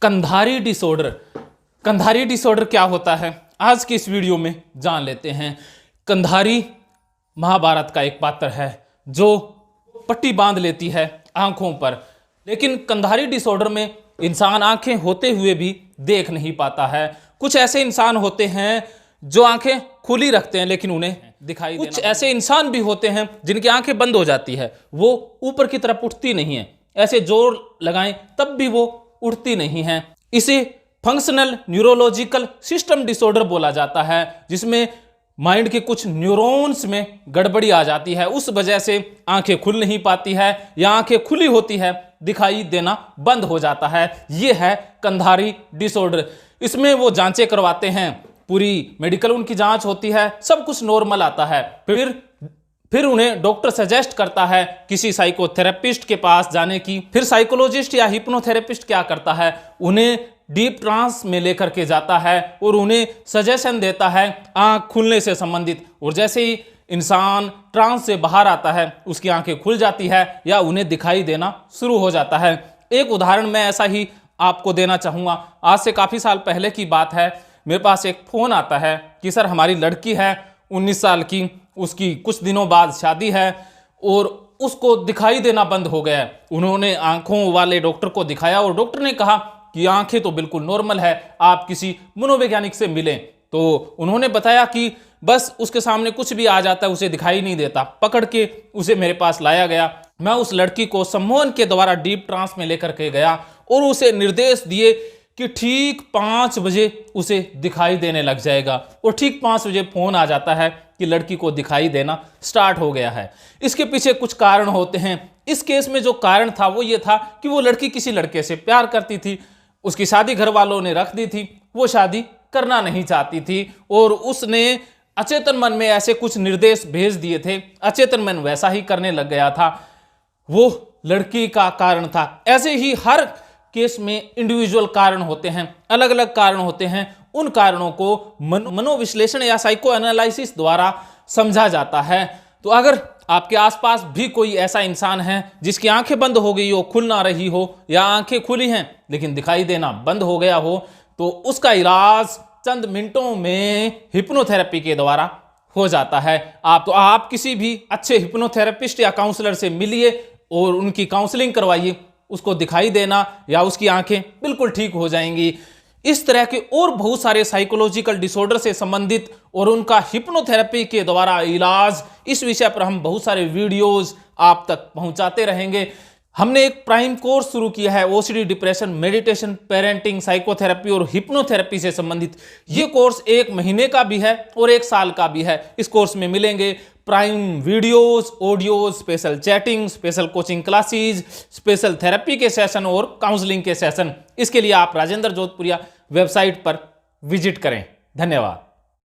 Kandhari disorder. Kandhari disorder क्या होता है, आज की इस वीडियो में जान लेते हैं। कंधारी महाभारत का एक पात्र है जो पट्टी बांध लेती है आंखों पर, लेकिन कंधारी डिसऑर्डर में इंसान आंखें होते हुए भी देख नहीं पाता है। कुछ ऐसे इंसान होते हैं जो आंखें खुली रखते हैं लेकिन उन्हें दिखाई देना। कुछ ऐसे इंसान भी होते हैं जिनकी आंखें बंद हो जाती है, वो ऊपर की तरफ उठती नहीं है, ऐसे जोर लगाएं तब भी वो उठती नहीं है। इसे फंक्शनल न्यूरोलॉजिकल सिस्टम डिसऑर्डर बोला जाता है, जिसमें माइंड के कुछ न्यूरॉन्स में गड़बड़ी आ जाती है। उस वजह से आंखें खुल नहीं पाती है या आंखें खुली होती है दिखाई देना बंद हो जाता है। यह है कंधारी डिसऑर्डर। इसमें वो जांचें करवाते हैं, पूरी मेडिकल उनकी जांच होती है, सब कुछ नॉर्मल आता है। फिर उन्हें डॉक्टर सजेस्ट करता है किसी साइकोथेरेपिस्ट के पास जाने की। फिर साइकोलॉजिस्ट या हिप्नोथेरेपिस्ट क्या करता है, उन्हें डीप ट्रांस में लेकर के जाता है और उन्हें सजेशन देता है आंख खुलने से संबंधित। और जैसे ही इंसान ट्रांस से बाहर आता है उसकी आंखें खुल जाती है या उन्हें दिखाई देना शुरू हो जाता है। एक उदाहरण मैं ऐसा ही आपको देना चाहूँगा। आज से काफ़ी साल पहले की बात है, मेरे पास एक फ़ोन आता है कि सर हमारी लड़की है 19 साल की, उसकी कुछ दिनों बाद शादी है और उसको दिखाई देना बंद हो गया है। उन्होंने आंखों वाले डॉक्टर को दिखाया और डॉक्टर ने कहा कि आंखें तो बिल्कुल नॉर्मल है, आप किसी मनोवैज्ञानिक से मिलें। तो उन्होंने बताया कि बस उसके सामने कुछ भी आ जाता है, उसे दिखाई नहीं देता। पकड़ के उसे मेरे पास लाया गया। मैं उस लड़की को सम्मोहन के द्वारा डीप ट्रांस में लेकर के गया और उसे निर्देश दिए कि ठीक 5 बजे उसे दिखाई देने लग जाएगा। और ठीक 5 बजे फोन आ जाता है कि लड़की को दिखाई देना स्टार्ट हो गया है। इसके पीछे कुछ कारण होते हैं। इस केस में जो कारण था वो ये था कि वो लड़की किसी लड़के से प्यार करती थी, उसकी शादी घर वालों ने रख दी थी, वो शादी करना नहीं चाहती थी और उसने अचेतन मन में ऐसे कुछ निर्देश भेज दिए थे, अचेतन मन वैसा ही करने लग गया था। वो लड़की का कारण था। ऐसे ही हर केस में इंडिविजुअल कारण होते हैं, अलग अलग कारण होते हैं। उन कारणों को मनोविश्लेषण या साइको एनालिसिस द्वारा समझा जाता है। तो अगर आपके आसपास भी कोई ऐसा इंसान है जिसकी आंखें बंद हो गई हो, खुल ना रही हो, या आंखें खुली हैं लेकिन दिखाई देना बंद हो गया हो, तो उसका इलाज चंद मिनटों में हिप्नोथेरेपी के द्वारा हो जाता है। आप किसी भी अच्छे हिप्नोथेरेपिस्ट या काउंसलर से मिलिए और उनकी काउंसलिंग करवाइए, उसको दिखाई देना या उसकी आंखें बिल्कुल ठीक हो जाएंगी। इस तरह के और बहुत सारे साइकोलॉजिकल डिसऑर्डर से संबंधित और उनका हिप्नोथेरेपी के द्वारा इलाज, इस विषय पर हम बहुत सारे वीडियोस आप तक पहुंचाते रहेंगे। हमने एक प्राइम कोर्स शुरू किया है OCD, depression, meditation, parenting, psychotherapy और हिप्नोथेरेपी से संबंधित। ये कोर्स 1 महीने का भी है और 1 साल का भी है। इस कोर्स में मिलेंगे prime videos, audios, special chatting, special coaching classes, special therapy के सेशन और काउंसलिंग के सेशन। इसके लिए आप राजेंद्र जोधपुरिया वेबसाइट पर विजिट करें। धन्यवाद।